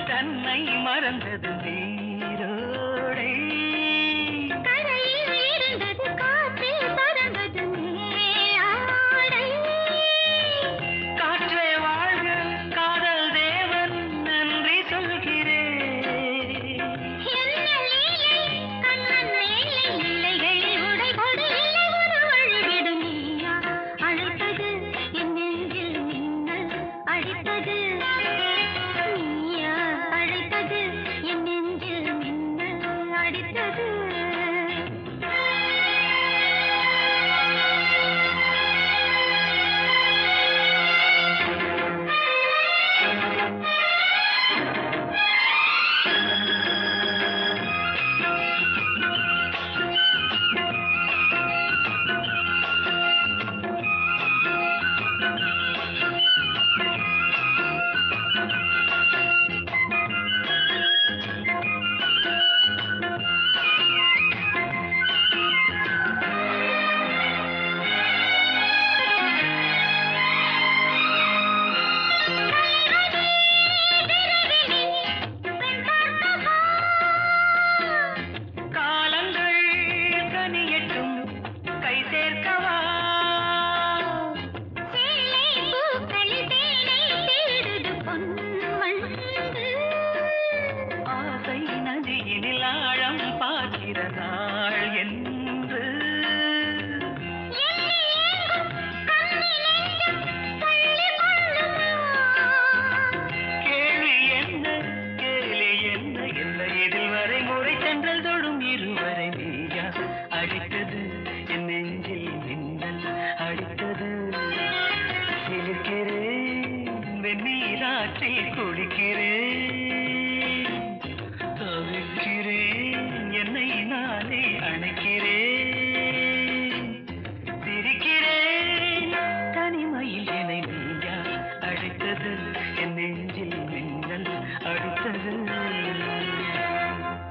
தன்னை மறந்தது நீரோடை கரையில் இருந்தது காற்றில் பறந்தது ஆடை காற்றே வாழ்க காதல் தேவன் நன்றி சொல்கிறேன் என்ன லீலை கண்ணன் மேலே இல்லைகளில் உடை கொடு இல்லை ஒரு வழிவிடும் நீயா அழைத்தது என் நெஞ்சில் மின்னல் அடித்தது என் நெஞ்சில் மின்னல் அடித்தது ஆழம் பார்க்கிற நாள் என்று கேள்வி என்ன கேள்வி என்ன என்ன எதில் வரை முறை சென்றல் தொடும் இருவரை நீயா அடித்தது என் நெஞ்சில் மின்னல் அடித்தது சிலிர்க்கிறேன் வெந்நீராற்றில் குடிக்கிறேன் என்னை நானே அணைக்கிறேன் சிரிக்கிறேன் தனிமையில் என்னை நீயா அழைத்தது